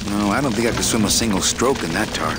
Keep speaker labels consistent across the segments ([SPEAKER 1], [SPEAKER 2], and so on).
[SPEAKER 1] No, I don't think I could swim a single stroke in that tar.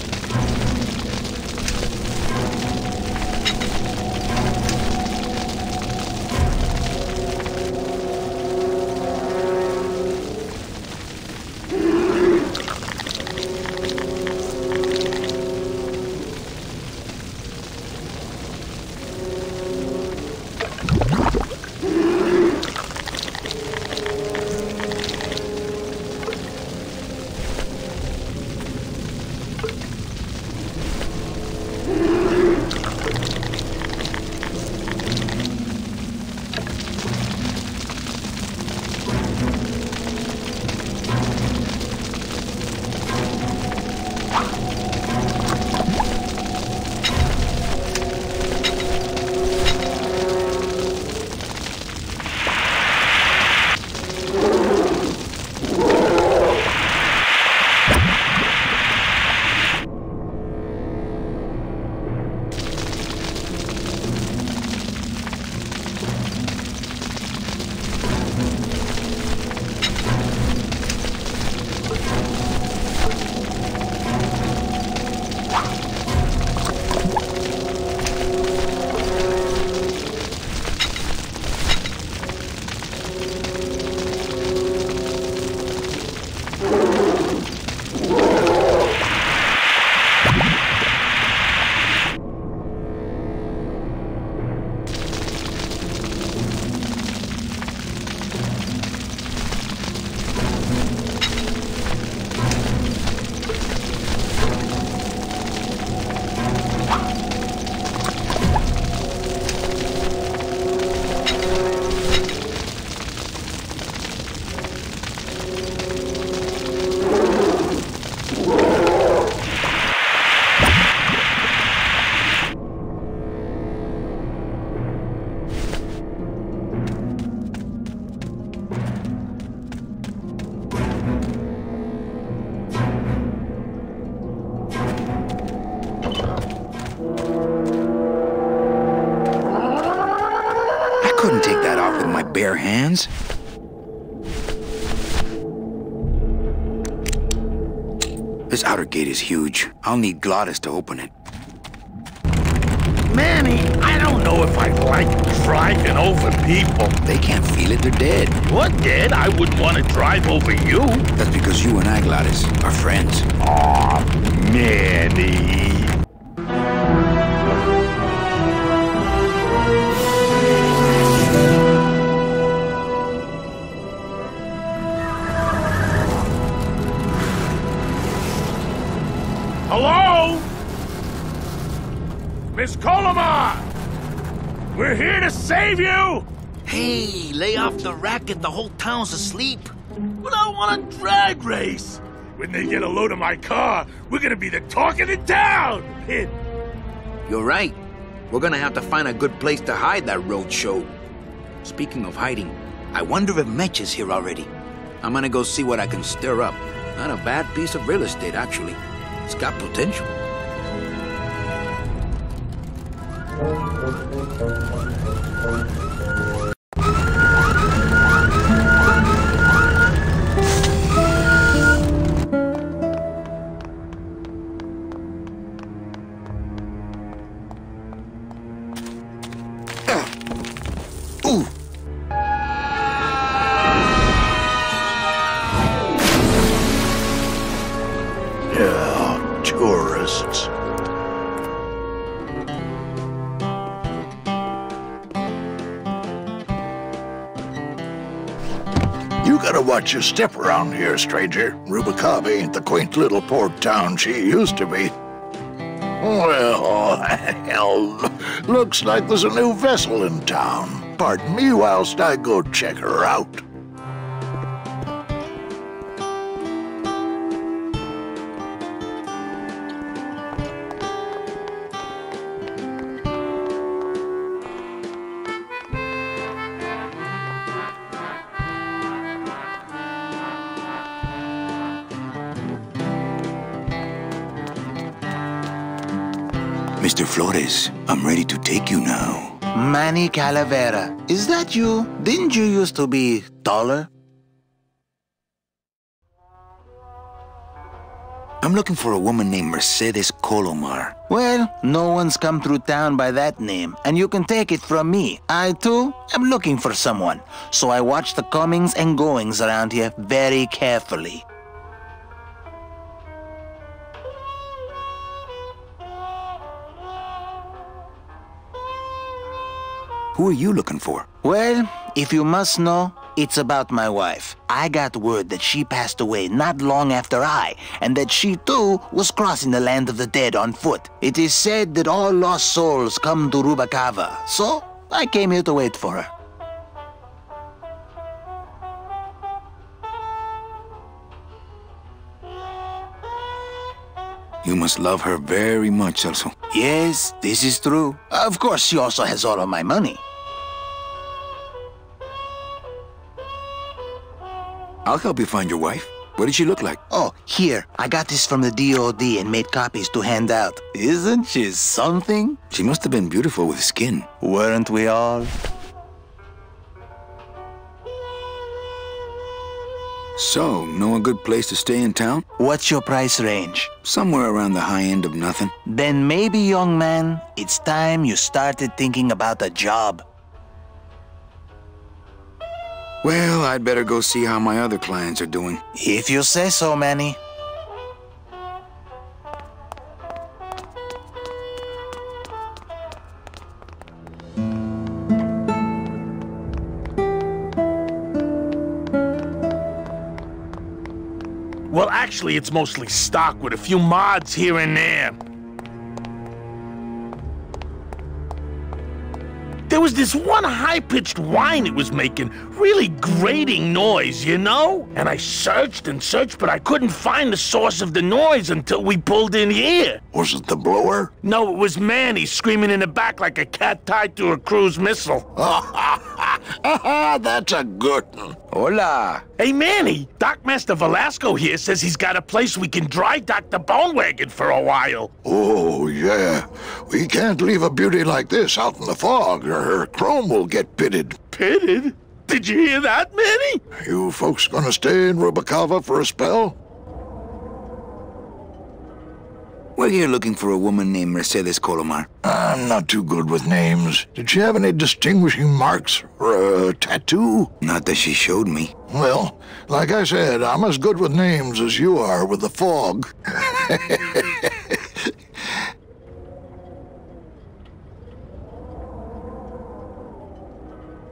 [SPEAKER 1] Couldn't take that off with my bare hands. This outer gate is huge. I'll need Glottis to open it.
[SPEAKER 2] Manny, I don't know if I like driving over people.
[SPEAKER 1] They can't feel it, they're dead.
[SPEAKER 2] You're dead? I wouldn't want to drive over you.
[SPEAKER 1] That's because you and I, Glottis, are friends.
[SPEAKER 2] Aw, Manny. Hello? Miss Colomar! We're here to save you!
[SPEAKER 3] Hey, lay off the racket, the whole town's asleep.
[SPEAKER 2] But I want a drag race! When they get a load of my car, we're gonna be the talk of the town!
[SPEAKER 1] You're right. We're gonna have to find a good place to hide that road show. Speaking of hiding, I wonder if Mitch is here already. I'm gonna go see what I can stir up. Not a bad piece of real estate, actually. It's got potential. Ooh.
[SPEAKER 2] Yeah, tourists.
[SPEAKER 4] You gotta watch your step around here, stranger. Rubicab ain't the quaint little port town she used to be. Well, hell, looks like there's a new vessel in town. Pardon me whilst I go check her out.
[SPEAKER 1] Mr. Flores, I'm ready to take you now.
[SPEAKER 5] Manny Calavera, is that you? Didn't you used to be taller?
[SPEAKER 1] I'm looking for a woman named Mercedes Colomar.
[SPEAKER 5] Well, no one's come through town by that name, and you can take it from me. I, too, am looking for someone, so I watch the comings and goings around here very carefully.
[SPEAKER 1] Who are you looking for?
[SPEAKER 5] Well, if you must know, it's about my wife. I got word that she passed away not long after I, and that she too was crossing the land of the dead on foot. It is said that all lost souls come to Rubacava, so I came here to wait for her.
[SPEAKER 1] You must love her very much, also.
[SPEAKER 5] Yes, this is true. Of course, she also has all of my money.
[SPEAKER 1] I'll help you find your wife. What did she look like?
[SPEAKER 5] Oh, here. I got this from the DOD and made copies to hand out. Isn't she something?
[SPEAKER 1] She must have been beautiful with skin.
[SPEAKER 5] Weren't we all?
[SPEAKER 1] So, know a good place to stay in town?
[SPEAKER 5] What's your price range?
[SPEAKER 1] Somewhere around the high end of nothing.
[SPEAKER 5] Then maybe, young man, it's time you started thinking about a job.
[SPEAKER 1] Well, I'd better go see how my other clients are doing.
[SPEAKER 5] If you say so, Manny.
[SPEAKER 2] Well, actually, it's mostly stock with a few mods here and there. There was this one high-pitched whine it was making, really grating noise, you know? And I searched and searched, but I couldn't find the source of the noise until we pulled in here.
[SPEAKER 4] Was it the blower?
[SPEAKER 2] No, it was Manny screaming in the back like a cat tied to a cruise missile.
[SPEAKER 4] That's a good one.
[SPEAKER 1] Hola!
[SPEAKER 2] Hey, Manny, Dockmaster Velasco here says he's got a place we can dry dock the bone wagon for a while.
[SPEAKER 4] Oh, yeah. We can't leave a beauty like this out in the fog, or her chrome will get pitted.
[SPEAKER 2] Pitted? Did you hear that, Manny?
[SPEAKER 4] You folks gonna stay in Rubacava for a spell?
[SPEAKER 1] We're here looking for a woman named Mercedes Colomar.
[SPEAKER 4] I'm not too good with names. Did she have any distinguishing marks or a tattoo?
[SPEAKER 1] Not that she showed me.
[SPEAKER 4] Well, like I said, I'm as good with names as you are with the fog.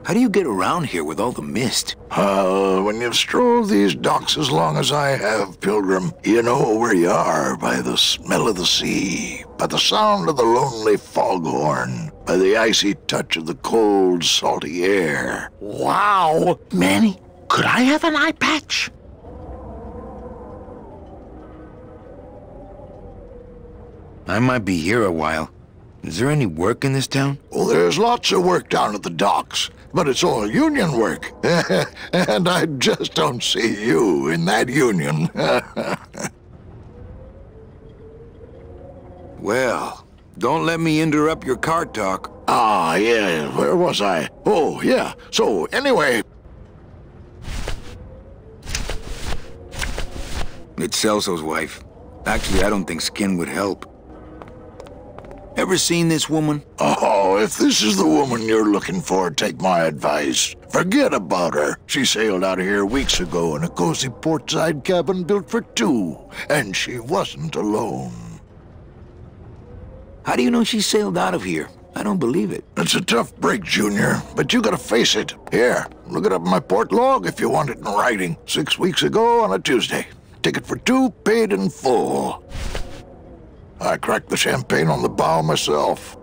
[SPEAKER 1] How do you get around here with all the mist?
[SPEAKER 4] When you've strolled these docks as long as I have, Pilgrim, you know where you are by the smell of the sea, by the sound of the lonely foghorn, by the icy touch of the cold, salty air.
[SPEAKER 2] Wow. Manny, could I have an eye patch?
[SPEAKER 1] I might be here a while. Is there any work in this town?
[SPEAKER 4] Well, there's lots of work down at the docks, but it's all union work. And I just don't see you in that union.
[SPEAKER 1] Well, don't let me interrupt your car talk.
[SPEAKER 4] Ah, yeah, where was I? Oh, yeah, so anyway...
[SPEAKER 1] It's Celso's wife. Actually, I don't think skin would help. Ever seen this woman?
[SPEAKER 4] Oh, if this is the woman you're looking for, take my advice. Forget about her. She sailed out of here weeks ago in a cozy portside cabin built for two, and she wasn't alone.
[SPEAKER 1] How do you know she sailed out of here? I don't believe it.
[SPEAKER 4] It's a tough break, Junior, but you gotta face it. Here, look it up in my port log if you want it in writing. 6 weeks ago on a Tuesday. Ticket for two, paid in full. I cracked the champagne on the bow myself.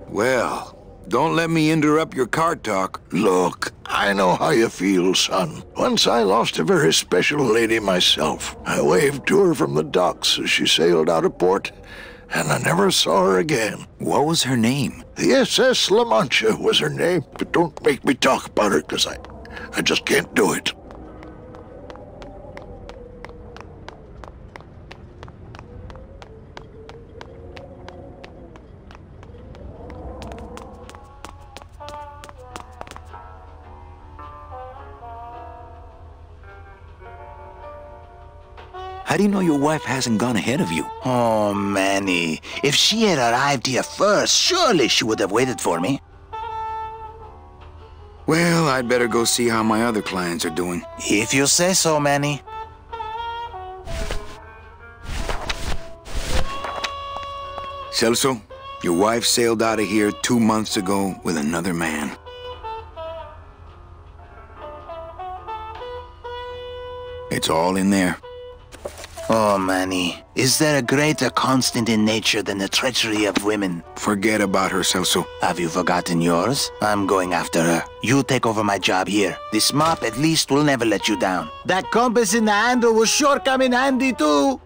[SPEAKER 1] Well, don't let me interrupt your car talk.
[SPEAKER 4] Look, I know how you feel, son. Once I lost a very special lady myself. I waved to her from the docks as she sailed out of port, and I never saw her again.
[SPEAKER 1] What was her name?
[SPEAKER 4] The SS La Mancha was her name, but don't make me talk about her, because I just can't do it.
[SPEAKER 1] How do you know your wife hasn't gone ahead of you?
[SPEAKER 5] Oh, Manny. If she had arrived here first, surely she would have waited for me.
[SPEAKER 1] Well, I'd better go see how my other clients are doing.
[SPEAKER 5] If you say so, Manny.
[SPEAKER 1] Celso, your wife sailed out of here 2 months ago with another man. It's all in there.
[SPEAKER 5] Oh, Manny. Is there a greater constant in nature than the treachery of women?
[SPEAKER 1] Forget about her, Celso.
[SPEAKER 5] Have you forgotten yours? I'm going after her. You take over my job here. This mop at least will never let you down. That compass in the handle will sure come in handy, too.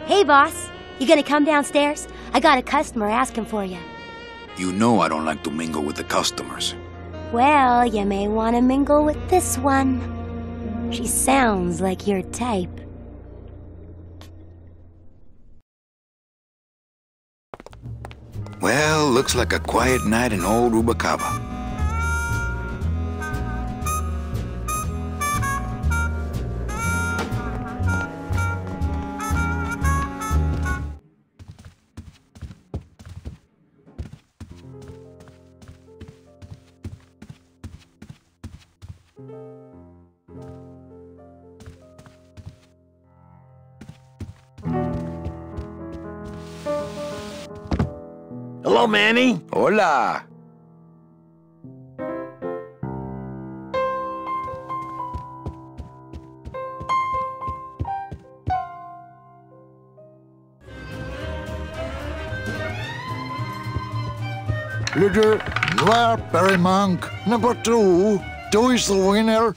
[SPEAKER 6] Hey, boss. You gonna come downstairs? I got a customer asking for you.
[SPEAKER 1] You know I don't like to mingle with the customers.
[SPEAKER 6] Well, you may want to mingle with this one. She sounds like your type.
[SPEAKER 1] Well, looks like a quiet night in old Rubacava.
[SPEAKER 2] Hello, Manny.
[SPEAKER 1] Hola.
[SPEAKER 4] Leader, Noir Perrimanque, number 2. 2 is the winner.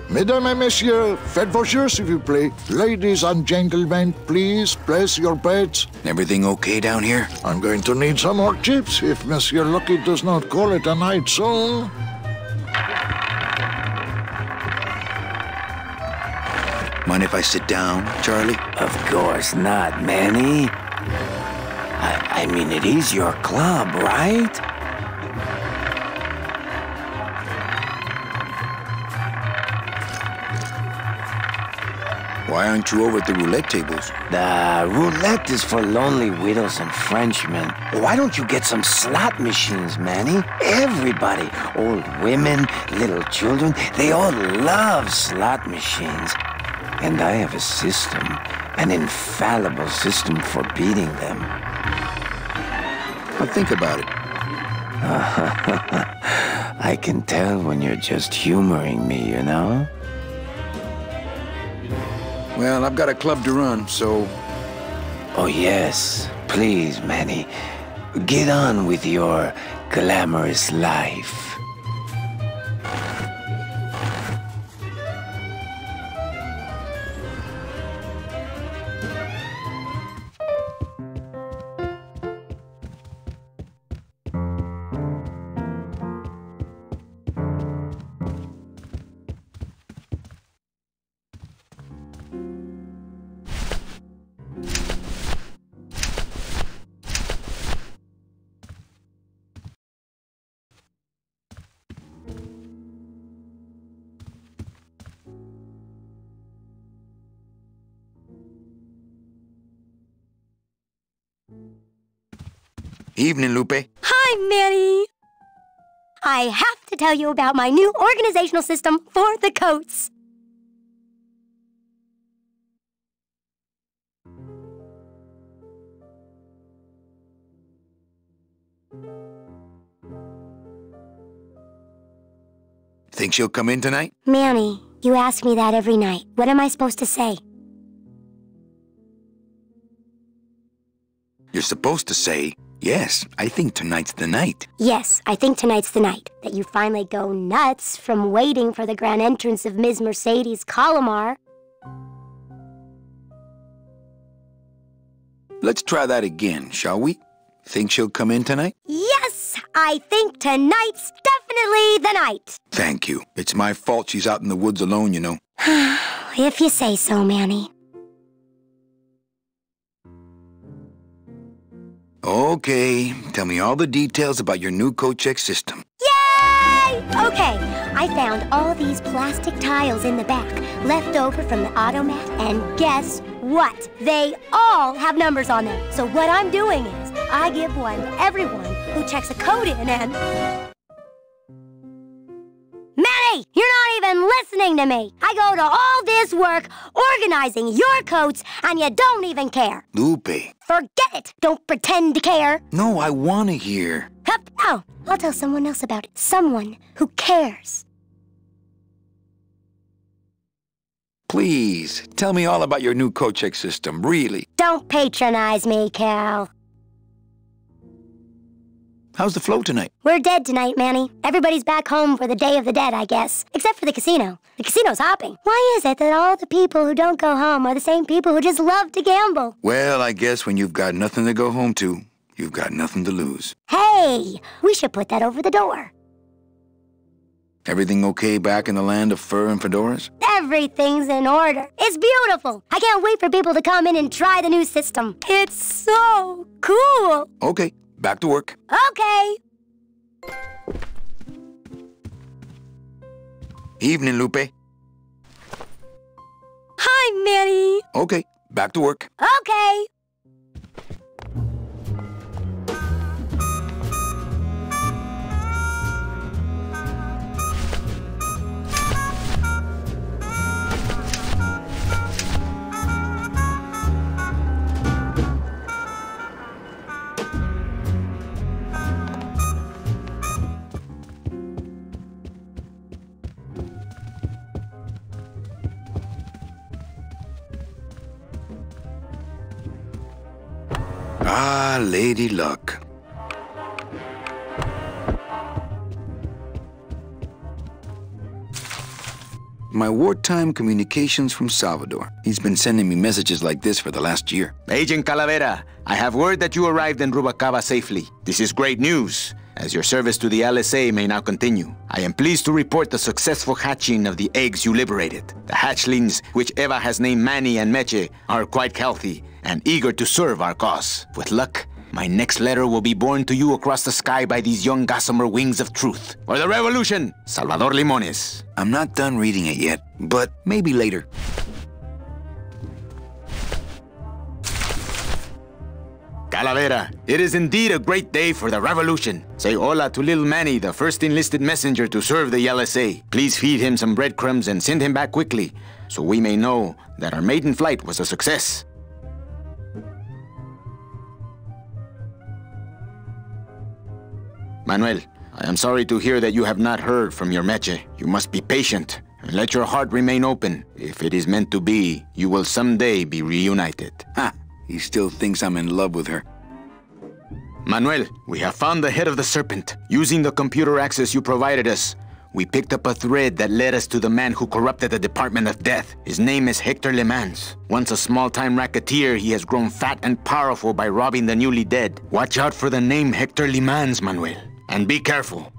[SPEAKER 4] Mesdames et messieurs, faites vos jeux, s'il vous plaît. Ladies and gentlemen, please place your bets.
[SPEAKER 1] Everything okay down here?
[SPEAKER 4] I'm going to need some more chips if Monsieur Lucky does not call it a night soon.
[SPEAKER 1] Mind if I sit down, Charlie?
[SPEAKER 7] Of course not, Manny. I mean, it is your club, right?
[SPEAKER 1] Why aren't you over at the roulette tables?
[SPEAKER 7] The roulette is for lonely widows and Frenchmen. Why don't you get some slot machines, Manny? Everybody, old women, little children, they all love slot machines. And I have a system, an infallible system for beating them.
[SPEAKER 1] Well, think about it.
[SPEAKER 7] I can tell when you're just humoring me, you know?
[SPEAKER 1] Well, I've got a club to run, so...
[SPEAKER 7] Oh, yes. Please, Manny. Get on with your glamorous life.
[SPEAKER 1] Evening, Lupe.
[SPEAKER 6] Hi, Manny. I have to tell you about my new organizational system for the coats.
[SPEAKER 1] Think she'll come in tonight?
[SPEAKER 6] Manny, You ask me that every night. What am I supposed to say?
[SPEAKER 1] You're supposed to say, yes, I think tonight's the night.
[SPEAKER 6] Yes, I think tonight's the night. That you finally go nuts from waiting for the grand entrance of Ms. Mercedes Colomar.
[SPEAKER 1] Let's try that again, shall we? Think she'll come in tonight?
[SPEAKER 6] Yes, I think tonight's definitely the night.
[SPEAKER 1] Thank you. It's my fault she's out in the woods alone, you know.
[SPEAKER 6] If you say so, Manny.
[SPEAKER 1] Okay, tell me all the details about your new coat check system.
[SPEAKER 6] Yay! Okay, I found all these plastic tiles in the back, left over from the automat, and guess what? They all have numbers on them. So what I'm doing is, I give one to everyone who checks a code in and... Manny, you're not even listening to me. I go to all this work organizing your coats, and you don't even care.
[SPEAKER 1] Lupe.
[SPEAKER 6] Forget it. Don't pretend to care.
[SPEAKER 1] No, I want to hear.
[SPEAKER 6] Hup, no. I'll tell someone else about it. Someone who cares.
[SPEAKER 1] Please, tell me all about your new coat check system, really.
[SPEAKER 6] Don't patronize me, Cal.
[SPEAKER 1] How's the flow tonight?
[SPEAKER 6] We're dead tonight, Manny. Everybody's back home for the Day of the Dead, I guess. Except for the casino. The casino's hopping. Why is it that all the people who don't go home are the same people who just love to gamble?
[SPEAKER 1] Well, I guess when you've got nothing to go home to, you've got nothing to lose.
[SPEAKER 6] Hey, we should put that over the door.
[SPEAKER 1] Everything okay back in the land of fur and fedoras?
[SPEAKER 6] Everything's in order. It's beautiful. I can't wait for people to come in and try the new system. It's so cool.
[SPEAKER 1] Okay, back to work.
[SPEAKER 6] Okay.
[SPEAKER 1] Evening, Lupe.
[SPEAKER 6] Hi, Manny.
[SPEAKER 1] Okay, back to work.
[SPEAKER 6] Okay.
[SPEAKER 1] Ah, Lady Luck. My wartime communications from Salvador. He's been sending me messages like this for the last year.
[SPEAKER 8] Agent Calavera, I have word that you arrived in Rubalcaba safely. This is great news, as your service to the LSA may now continue. I am pleased to report the successful hatching of the eggs you liberated. The hatchlings, which Eva has named Manny and Meche, are quite healthy and eager to serve our cause. With luck, my next letter will be borne to you across the sky by these young gossamer wings of truth. For the revolution, Salvador Limones.
[SPEAKER 1] I'm not done reading it yet, but maybe later.
[SPEAKER 8] Calavera, it is indeed a great day for the revolution. Say hola to little Manny, the first enlisted messenger to serve the LSA. Please feed him some breadcrumbs and send him back quickly, so we may know that our maiden flight was a success. Manuel, I am sorry to hear that you have not heard from your Meche. You must be patient and let your heart remain open. If it is meant to be, you will someday be reunited.
[SPEAKER 1] Ha! He still thinks I'm in love with her.
[SPEAKER 8] Manuel, we have found the head of the serpent. Using the computer access you provided us, we picked up a thread that led us to the man who corrupted the Department of Death. His name is Hector Le Mans. Once a small-time racketeer, he has grown fat and powerful by robbing the newly dead. Watch out for the name Hector Le Mans, Manuel. And be careful.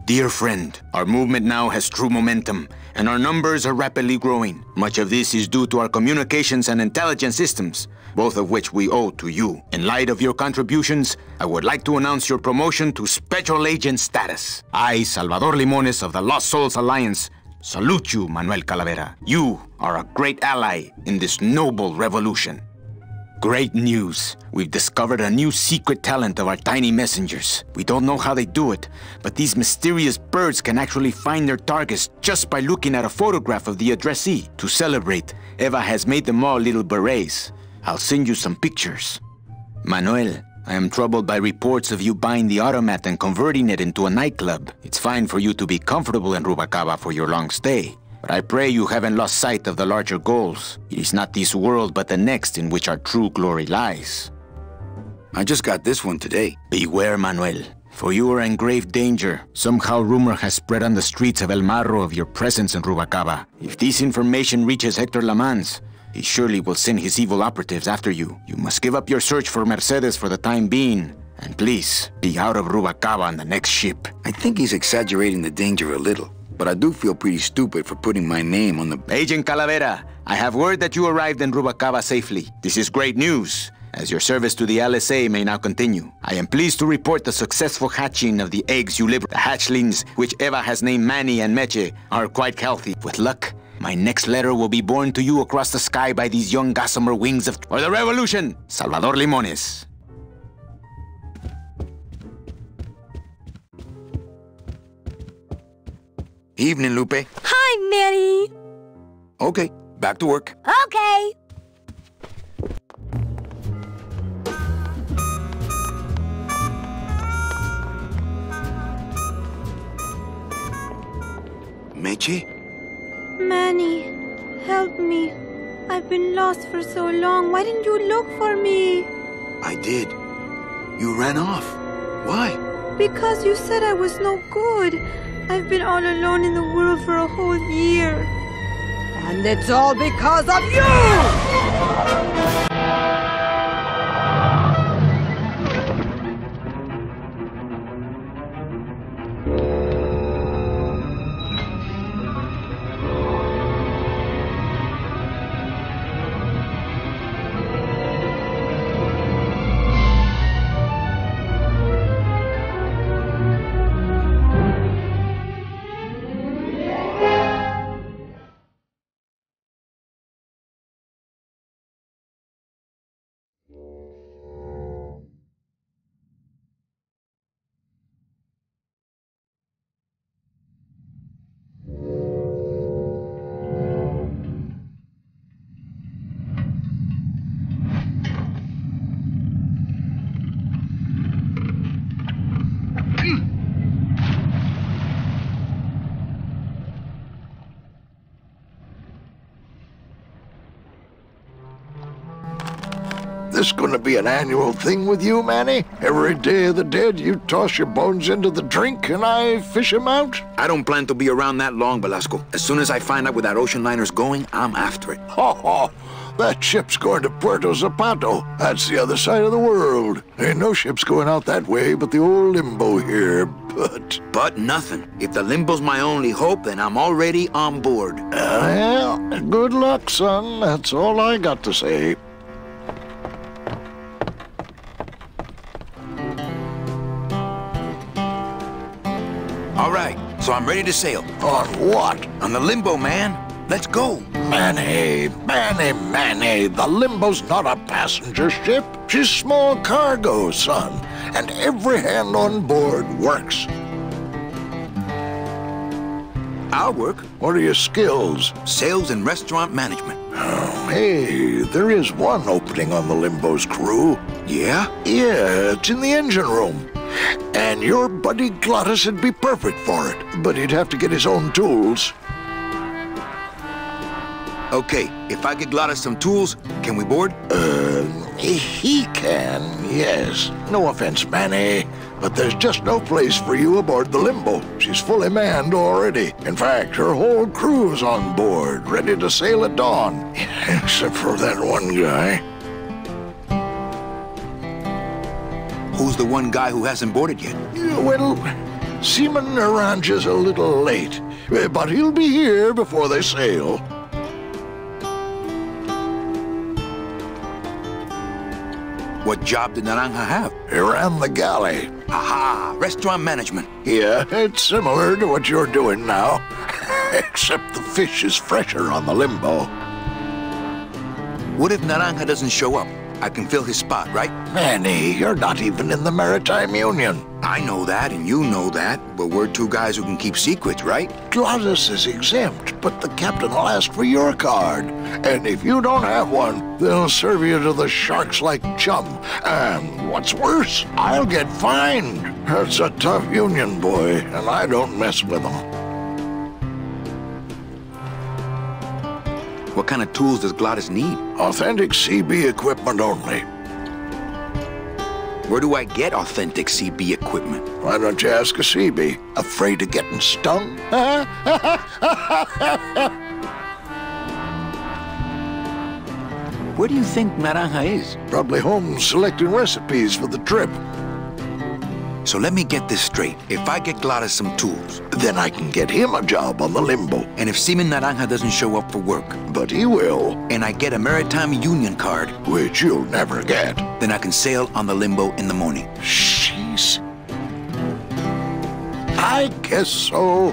[SPEAKER 8] Dear friend, our movement now has true momentum, and our numbers are rapidly growing. Much of this is due to our communications and intelligence systems, both of which we owe to you. In light of your contributions, I would like to announce your promotion to Special Agent status. I, Salvador Limones of the Lost Souls Alliance, salute you, Manuel Calavera. You are a great ally in this noble revolution. Great news. We've discovered a new secret talent of our tiny messengers. We don't know how they do it, but these mysterious birds can actually find their targets just by looking at a photograph of the addressee. To celebrate, Eva has made them all little berets. I'll send you some pictures. Manuel, I am troubled by reports of you buying the automat and converting it into a nightclub. It's fine for you to be comfortable in Rubacava for your long stay, but I pray you haven't lost sight of the larger goals. It is not this world but the next in which our true glory lies.
[SPEAKER 1] I just got this one today.
[SPEAKER 8] Beware, Manuel, for you are in grave danger. Somehow rumor has spread on the streets of El Marro of your presence in Rubacava. If this information reaches Hector Lamans, he surely will send his evil operatives after you. You must give up your search for Mercedes for the time being. And please, be out of Rubacava on the next ship.
[SPEAKER 1] I think he's exaggerating the danger a little, but I do feel pretty stupid for putting my name on the...
[SPEAKER 8] Agent Calavera, I have word that you arrived in Rubacava safely. This is great news, as your service to the LSA may now continue. I am pleased to report the successful hatching of the eggs you liberated. The hatchlings, which Eva has named Manny and Meche, are quite healthy. With luck, my next letter will be borne to you across the sky by these young gossamer wings of... or the revolution! Salvador Limones.
[SPEAKER 1] Evening, Lupe.
[SPEAKER 6] Hi, Manny.
[SPEAKER 1] Okay, back to work.
[SPEAKER 6] Okay.
[SPEAKER 1] Meche?
[SPEAKER 9] Manny, help me. I've been lost for so long. Why didn't you look for me?
[SPEAKER 1] I did. You ran off. Why?
[SPEAKER 9] Because you said I was no good. I've been all alone in the world for a whole year. And it's all because of you!
[SPEAKER 4] This gonna be an annual thing with you, Manny? Every Day of the Dead, you toss your bones into the drink and I fish 'em out?
[SPEAKER 1] I don't plan to be around that long, Velasco. As soon as I find out where that ocean liner's going, I'm after it.
[SPEAKER 4] Ho ho! That ship's going to Puerto Zapato. That's the other side of the world. Ain't no ships going out that way but the old Limbo here, but...
[SPEAKER 1] But nothing. If the Limbo's my only hope, then I'm already on board.
[SPEAKER 4] Well, good luck, son. That's all I got to say.
[SPEAKER 1] All right, so I'm ready to sail.
[SPEAKER 4] On what?
[SPEAKER 1] On the Limbo, man. Let's go.
[SPEAKER 4] Manny, the Limbo's not a passenger ship. She's small cargo, son. And every hand on board works.
[SPEAKER 1] I'll work.
[SPEAKER 4] What are your skills?
[SPEAKER 1] Sales and restaurant management.
[SPEAKER 4] Oh, hey, there is one opening on the Limbo's crew.
[SPEAKER 1] Yeah?
[SPEAKER 4] Yeah, it's in the engine room. And your buddy Glottis would be perfect for it, but he'd have to get his own tools.
[SPEAKER 1] Okay, if I get Glottis some tools, can we board?
[SPEAKER 4] He can, yes. No offense, Manny, but there's just no place for you aboard the Limbo. She's fully manned already. In fact, her whole crew's on board, ready to sail at dawn. Except for that one guy.
[SPEAKER 1] Who's the one guy who hasn't boarded yet?
[SPEAKER 4] Well, Seaman Orange's a little late, but he'll be here before they sail.
[SPEAKER 1] What job did Naranja have?
[SPEAKER 4] He ran the galley.
[SPEAKER 1] Aha! Restaurant management.
[SPEAKER 4] Yeah, it's similar to what you're doing now. Except the fish is fresher on the Limbo.
[SPEAKER 1] What if Naranja doesn't show up? I can fill his spot, right?
[SPEAKER 4] Manny, you're not even in the Maritime Union.
[SPEAKER 1] I know that, and you know that, but we're two guys who can keep secrets, right?
[SPEAKER 4] Glottis is exempt, but the captain will ask for your card. And if you don't have one, they'll serve you to the sharks like chum. And what's worse, I'll get fined. That's a tough union, boy, and I don't mess with them.
[SPEAKER 1] What kind of tools does Glottis need?
[SPEAKER 4] Authentic CB equipment only.
[SPEAKER 1] Where do I get authentic CB equipment?
[SPEAKER 4] Why don't you ask a CB? Afraid of getting stung?
[SPEAKER 1] Where do you think Naranja is?
[SPEAKER 4] Probably home selecting recipes for the trip.
[SPEAKER 1] So let me get this straight. If I get Glottis some tools,
[SPEAKER 4] Then I can get him a job on the Limbo.
[SPEAKER 1] and if Seaman Naranja doesn't show up for work,
[SPEAKER 4] But he will,
[SPEAKER 1] and I get a Maritime Union card,
[SPEAKER 4] which you'll never get.
[SPEAKER 1] then I can sail on the Limbo in the morning.
[SPEAKER 4] Jeez. I guess so.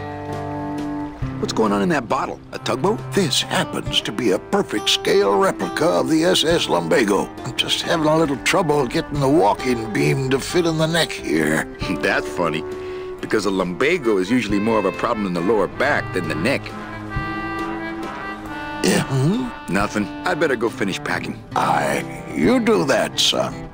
[SPEAKER 1] What's going on in that bottle? A tugboat?
[SPEAKER 4] This happens to be a perfect scale replica of the SS Lumbago. I'm just having a little trouble getting the walking beam to fit in the neck here.
[SPEAKER 1] That's funny, because a lumbago is usually more of a problem in the lower back than the neck.
[SPEAKER 4] Yeah,
[SPEAKER 1] Nothing. I better go finish packing.
[SPEAKER 4] you do that, son.